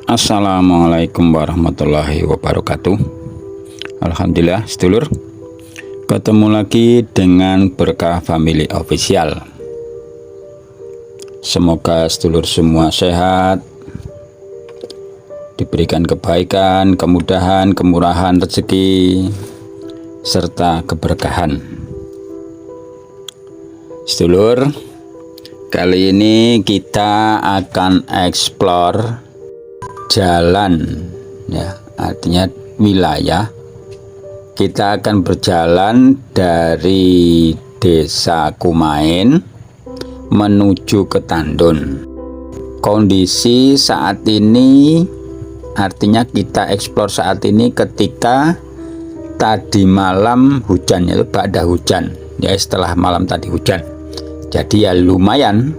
Assalamualaikum warahmatullahi wabarakatuh. Alhamdulillah sedulur, ketemu lagi dengan Berkah Family Official. Semoga sedulur semua sehat, diberikan kebaikan, kemudahan, kemurahan rezeki, serta keberkahan. Sedulur, kali ini kita akan explore jalan, ya, artinya wilayah. Kita akan berjalan dari Desa Kumain menuju ke Tandun. Kondisi saat ini, artinya kita eksplor saat ini ketika tadi malam hujan, itu ba'da hujan, ya, setelah malam tadi hujan. Jadi ya lumayan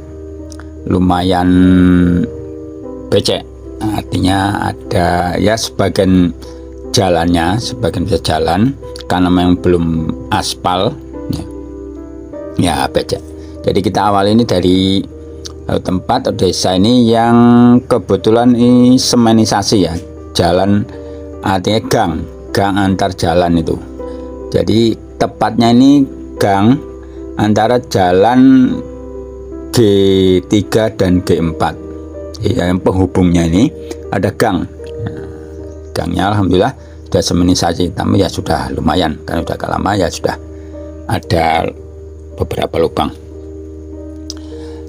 becek, artinya ada ya sebagian jalannya, sebagian bisa jalan karena memang belum aspal, ya becek. Jadi kita awal ini dari tempat desa ini yang kebetulan ini semenisasi, ya, jalan artinya gang antar jalan itu. Jadi tepatnya ini gang antara jalan G3 dan G4, ya, yang penghubungnya ini ada gang. Gangnya alhamdulillah sudah semenisasi, tapi ya sudah lumayan, karena sudah agak lama, ya sudah ada beberapa lubang.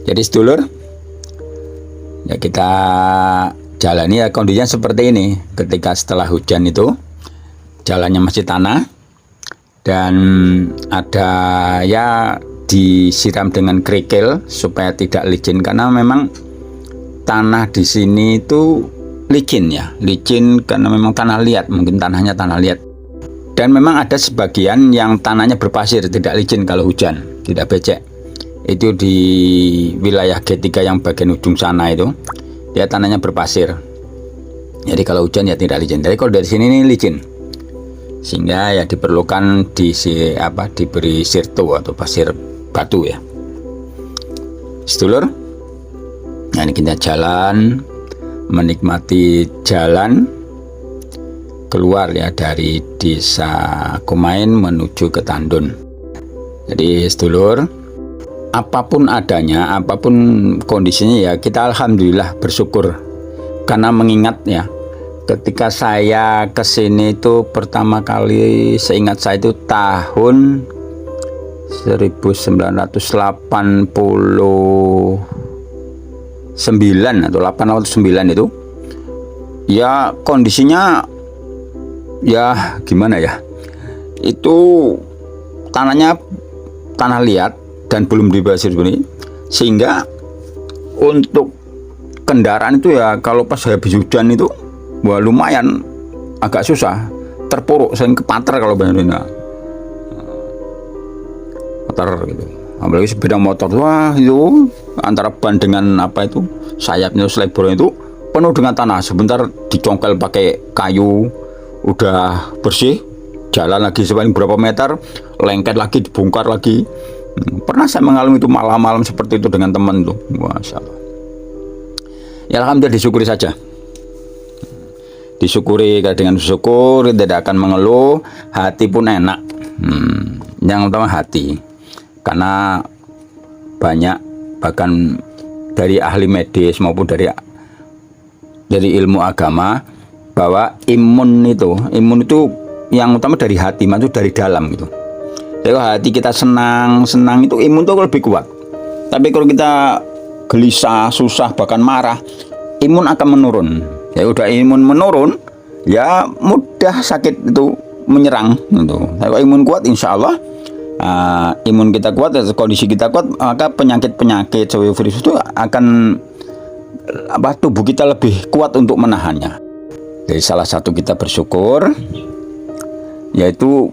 Jadi sedulur, ya kita jalani ya kondisinya seperti ini. Ketika setelah hujan itu jalannya masih tanah dan ada ya disiram dengan kerikil supaya tidak licin, karena memang tanah di sini itu licin, ya, licin karena memang tanah liat, mungkin tanahnya tanah liat. Dan memang ada sebagian yang tanahnya berpasir, tidak licin kalau hujan, tidak becek. Itu di wilayah G3 yang bagian ujung sana itu, ya, tanahnya berpasir. Jadi kalau hujan ya tidak licin. Jadi kalau dari sini ini licin, sehingga ya diperlukan diberi sirto atau pasir batu, ya. Sedulur, nah ini kita jalan, menikmati jalan keluar, ya, dari Desa Kumain menuju ke Tandun. Jadi sedulur, apapun adanya, apapun kondisinya, ya kita alhamdulillah bersyukur, karena mengingat, ya, ketika saya kesini itu pertama kali, seingat saya itu tahun 1989 atau 889 itu, ya kondisinya ya gimana ya, itu tanahnya tanah liat dan belum dibasir sebenarnya, sehingga untuk kendaraan itu ya kalau pas habis hujan itu wah lumayan agak susah, terpuruk, sering kepater kalau benar-benar gitu. Apalagi sepeda motor, wah itu antara ban dengan sayapnya, selebor itu penuh dengan tanah. Sebentar dicongkel pakai kayu, udah bersih, jalan lagi sepanjang berapa meter, lengket lagi, dibongkar lagi. Pernah saya mengalami itu malam-malam seperti itu dengan teman tuh, masya Allah. Ya alhamdulillah, disyukuri saja, disyukuri. Dengan syukur tidak akan mengeluh, hati pun enak. Yang utama hati, karena banyak bahkan dari ahli medis maupun dari ilmu agama bahwa imun itu yang utama dari hati, maksud dari dalam gitu. Jadi kalau hati kita senang itu imun itu lebih kuat. Tapi kalau kita gelisah, susah, bahkan marah, imun akan menurun. Ya udah imun menurun, ya mudah sakit itu menyerang gitu. Tapi kalau imun kuat, insya Allah imun kita kuat, kondisi kita kuat, maka penyakit-penyakit virus itu akan tubuh kita lebih kuat untuk menahannya. Jadi salah satu kita bersyukur, yaitu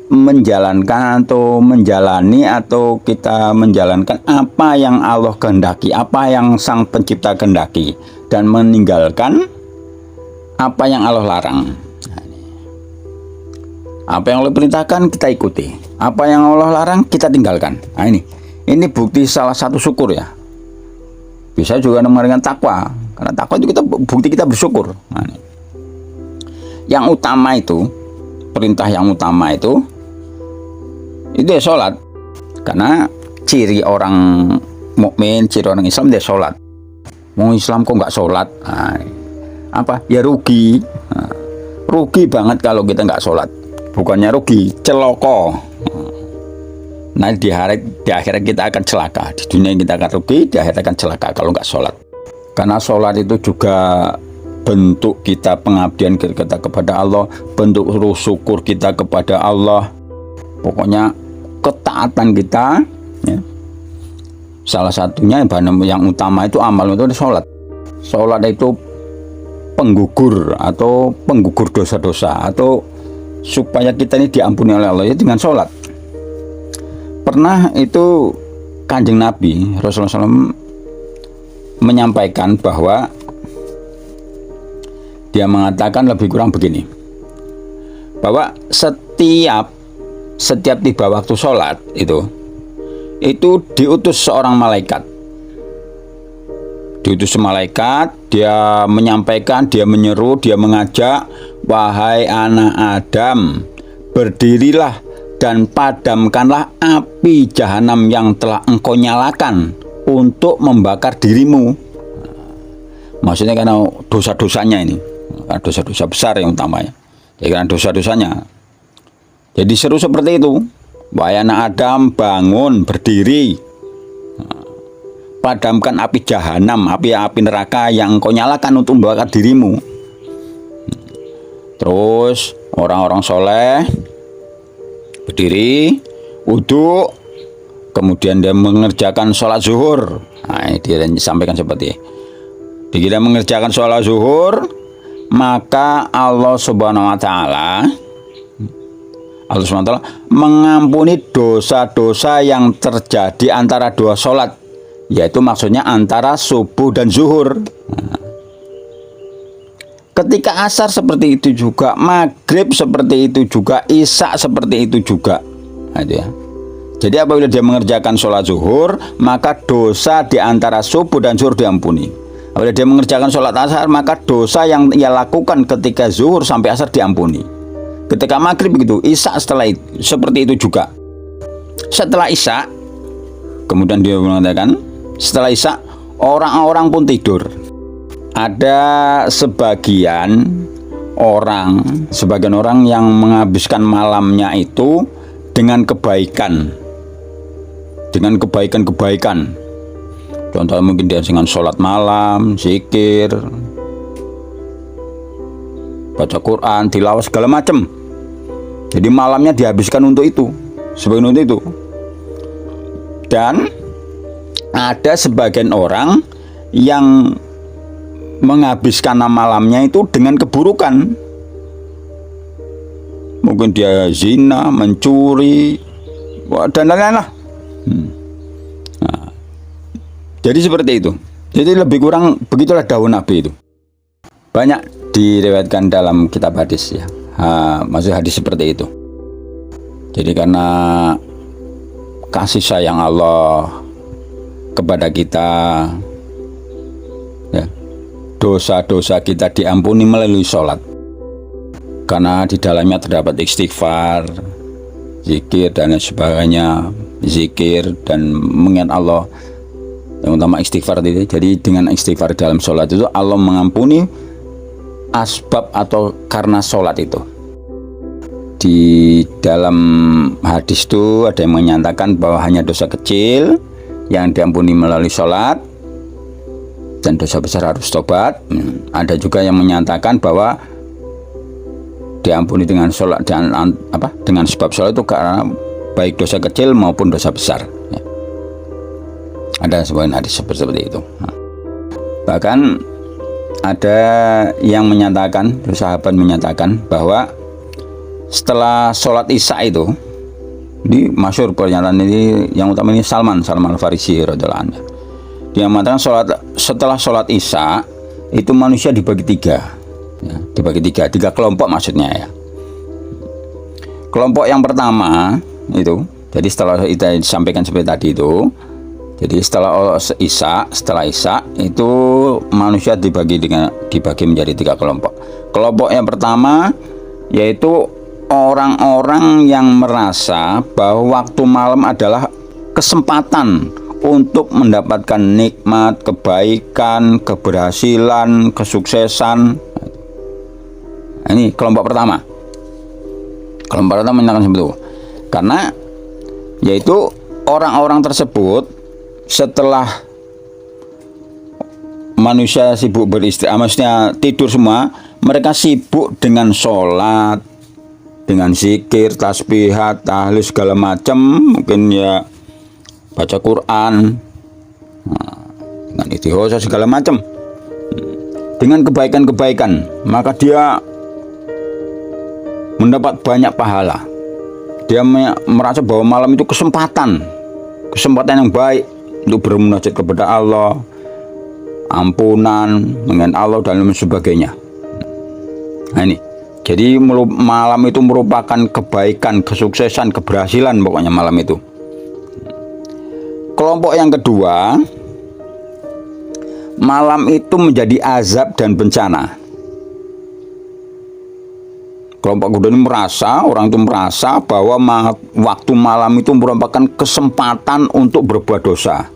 menjalani atau kita menjalankan apa yang Allah kehendaki, apa yang Sang Pencipta kehendaki, dan meninggalkan apa yang Allah larang. Apa yang Allah perintahkan kita ikuti, apa yang Allah larang kita tinggalkan. Nah, ini bukti salah satu syukur ya. Bisa juga dengan takwa, karena takwa itu kita bukti kita bersyukur. Nah, yang utama itu, perintah yang utama itu ya sholat. Karena ciri orang mukmin, ciri orang Islam dia sholat. Mau Islam kok nggak sholat? Nah, apa? Ya rugi. Nah, rugi banget kalau kita nggak sholat. Bukannya rugi, celoko. Nah di akhirat kita akan celaka. Di dunia kita akan rugi, di akhirat akan celaka kalau nggak sholat. Karena sholat itu juga bentuk kita pengabdian kita kepada Allah, bentuk syukur kita kepada Allah. Pokoknya ketaatan kita ya. Salah satunya yang utama itu amal itu sholat. Sholat itu penggugur dosa-dosa, atau supaya kita ini diampuni oleh Allah ya dengan sholat. Pernah itu Kanjeng Nabi Rasulullah SAW menyampaikan bahwa dia mengatakan lebih kurang begini, bahwa setiap tiba waktu sholat itu diutus seorang malaikat. Diutus malaikat, dia menyampaikan, dia menyeru, dia mengajak, wahai anak Adam, berdirilah dan padamkanlah api jahanam yang telah engkau nyalakan untuk membakar dirimu. Maksudnya karena dosa-dosanya ini, dosa-dosa besar yang utamanya. Jadi karena dosa-dosanya. Jadi seru seperti itu. Wahai anak Adam, bangun, berdiri. Padamkan api jahanam, api neraka yang engkau nyalakan untuk membakar dirimu. Terus orang-orang soleh berdiri, wudhu, kemudian dia mengerjakan sholat zuhur. Nah, dia disampaikan seperti ini. Dia mengerjakan sholat zuhur, maka Allah Subhanahu Wa Taala mengampuni dosa-dosa yang terjadi antara dua sholat, yaitu maksudnya antara subuh dan zuhur. Nah, ketika asar seperti itu juga, maghrib seperti itu juga, isya seperti itu juga. Nah, itu ya. Jadi apabila dia mengerjakan sholat zuhur, maka dosa di antara subuh dan zuhur diampuni. Apabila dia mengerjakan sholat asar, maka dosa yang ia lakukan ketika zuhur sampai asar diampuni. Ketika maghrib begitu, isya setelah itu seperti itu juga. Setelah isya, kemudian dia mengatakan, setelah isya orang-orang pun tidur. Ada sebagian orang yang menghabiskan malamnya itu dengan kebaikan, dengan kebaikan. Contohnya mungkin dia dengan sholat malam, zikir, baca Quran, tilawah segala macam. Jadi malamnya dihabiskan untuk itu, sebagian untuk itu. Dan ada sebagian orang yang menghabiskan malamnya itu dengan keburukan. Mungkin dia zina, mencuri, dan lain-lain lah. Nah, jadi seperti itu. Jadi lebih kurang begitulah daun Nabi itu. Banyak diriwayatkan dalam kitab hadis ya. Maksud hadis seperti itu. Jadi karena kasih sayang Allah kepada kita ya, dosa-dosa kita diampuni melalui sholat, karena di dalamnya terdapat istighfar, zikir dan sebagainya, zikir dan mengingat Allah, yang utama istighfar itu. Jadi dengan istighfar dalam sholat itu Allah mengampuni asbab atau karena sholat itu. Di dalam hadis itu ada yang menyatakan bahwa hanya dosa kecil yang diampuni melalui sholat, dan dosa besar harus tobat. Ada juga yang menyatakan bahwa diampuni dengan sholat, dengan sebab sholat itu karena baik dosa kecil maupun dosa besar ya. Ada sebuah hadis seperti itu. Bahkan ada yang menyatakan, sahabat menyatakan bahwa setelah sholat isya itu, ini masyhur pernyataan ini, yang utama ini Salman Al-Farisi radhiyallahu anhu. Dia mengatakan setelah sholat isya itu manusia dibagi tiga, ya, tiga kelompok maksudnya ya. Kelompok yang pertama itu, jadi setelah kita sampaikan seperti tadi itu, jadi setelah Isya itu manusia dibagi menjadi 3 kelompok. Kelompok yang pertama yaitu orang-orang yang merasa bahwa waktu malam adalah kesempatan untuk mendapatkan nikmat, kebaikan, keberhasilan, kesuksesan. Ini kelompok pertama. Kelompok pertama menyatakan seperti itu. Karena yaitu orang-orang tersebut setelah manusia sibuk beristirahat, maksudnya tidur semua, mereka sibuk dengan sholat, dengan zikir, tasbihat, tahlil segala macam, mungkin ya baca Quran, dengan istighosa segala macam, dengan kebaikan-kebaikan, maka dia mendapat banyak pahala. Dia merasa bahwa malam itu kesempatan yang baik untuk bermunajat kepada Allah, ampunan dengan Allah dan lain sebagainya. Nah ini, jadi malam itu merupakan kebaikan, kesuksesan, keberhasilan pokoknya malam itu. Kelompok yang kedua, malam itu menjadi azab dan bencana. Kelompok kedua ini orang itu merasa bahwa waktu malam itu merupakan kesempatan untuk berbuat dosa,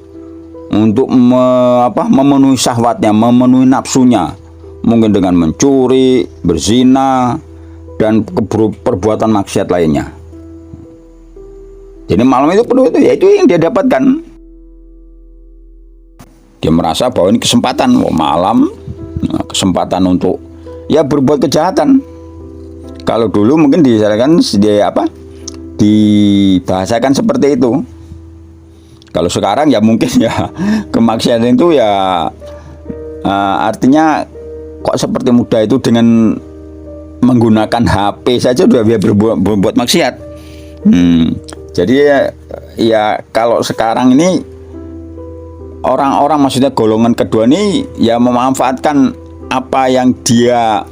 untuk memenuhi syahwatnya, memenuhi nafsunya, mungkin dengan mencuri, berzina, dan perbuatan maksiat lainnya. Jadi malam itu penuh itu, yaitu yang dia dapatkan. Dia merasa bahwa ini kesempatan malam, kesempatan untuk ya berbuat kejahatan. Kalau dulu mungkin dibahasakan seperti itu. Kalau sekarang ya mungkin ya kemaksiatan itu ya artinya kok seperti mudah itu dengan menggunakan HP saja sudah berbuat maksiat. Jadi ya kalau sekarang ini orang-orang, maksudnya golongan kedua ini ya memanfaatkan apa yang dia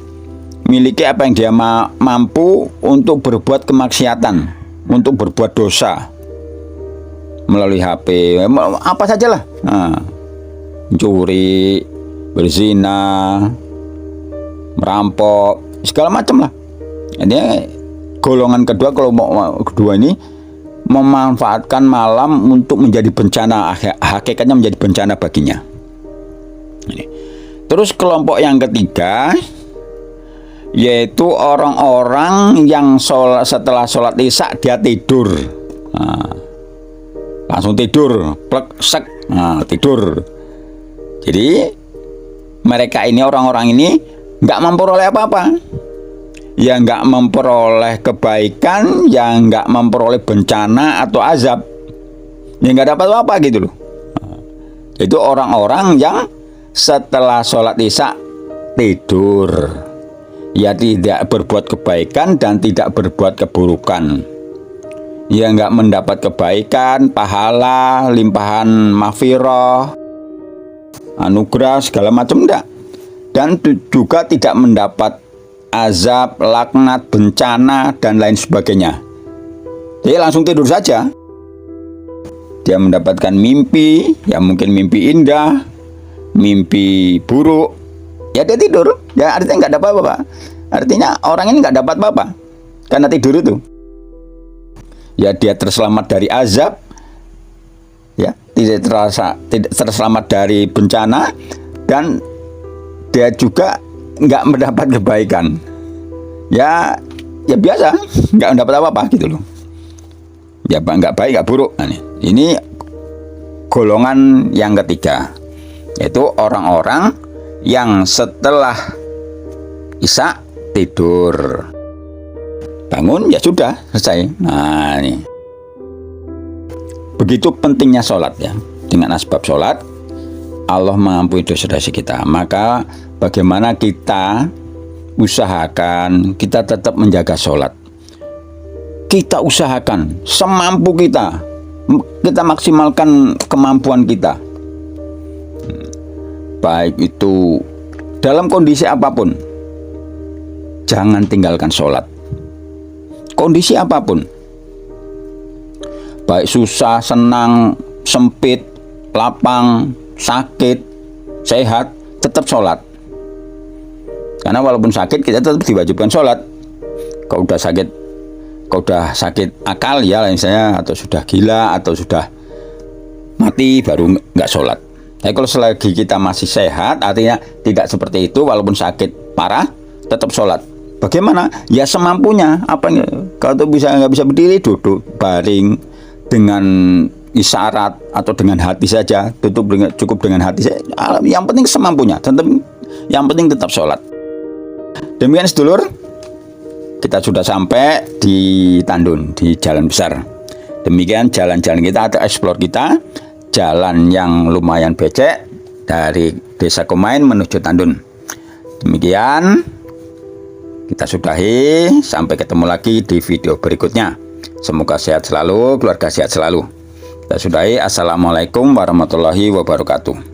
miliki, apa yang dia mampu untuk berbuat kemaksiatan, untuk berbuat dosa melalui HP, apa sajalah, mencuri, berzina, merampok, segala macam lah. Ini golongan kedua, kelompok kedua ini memanfaatkan malam untuk menjadi bencana, hakikatnya menjadi bencana baginya. Terus kelompok yang ketiga yaitu orang-orang yang setelah sholat Isya dia tidur, langsung tidur, plek sek, tidur. Jadi mereka ini, orang-orang ini nggak memperoleh apa-apa, ya nggak memperoleh kebaikan, ya nggak memperoleh bencana atau azab, ya nggak dapat apa-apa gitu loh. Itu orang-orang yang setelah sholat Isya tidur, ya tidak berbuat kebaikan dan tidak berbuat keburukan, ya nggak mendapat kebaikan, pahala, limpahan maghfirah, anugerah segala macam enggak, dan juga tidak mendapat azab, laknat, bencana dan lain sebagainya. Dia langsung tidur saja. Dia mendapatkan mimpi, ya mungkin mimpi indah, mimpi buruk, ya dia tidur, ya artinya nggak dapat apa-apa. Artinya orang ini nggak dapat apa-apa karena tidur itu. Ya dia terselamat dari azab, ya tidak terselamat dari bencana, dan dia juga nggak mendapat kebaikan. Ya biasa, nggak mendapat apa-apa gitu loh. Ya nggak baik, nggak buruk. Nah, ini golongan yang ketiga, yaitu orang-orang yang setelah Isya tidur, bangun ya sudah selesai. Nah ini begitu pentingnya sholat ya. Dengan asbab sholat Allah mengampuni dosa-dosa kita. Maka bagaimana kita usahakan kita tetap menjaga sholat. Kita usahakan semampu kita maksimalkan kemampuan kita, baik itu dalam kondisi apapun. Jangan tinggalkan sholat. kondisi apapun, baik susah, senang, sempit, lapang, sakit, sehat, tetap sholat. Karena walaupun sakit kita tetap diwajibkan sholat. Kalau udah sakit akal ya misalnya, atau sudah gila atau sudah mati baru nggak sholat. Tapi kalau selagi kita masih sehat, artinya tidak seperti itu, walaupun sakit parah tetap sholat. Bagaimana? Ya semampunya. Kalau nggak bisa berdiri, duduk baring dengan isyarat atau dengan hati saja, cukup dengan hati saja. Yang penting semampunya, yang penting tetap sholat. Demikian sedulur, kita sudah sampai di Tandun, di jalan besar. Demikian jalan-jalan kita atau explore kita, jalan yang lumayan becek dari Desa Komain menuju Tandun. Demikian kita sudahi, sampai ketemu lagi di video berikutnya. Semoga sehat selalu, keluarga sehat selalu. Kita sudahi. Assalamualaikum warahmatullahi wabarakatuh.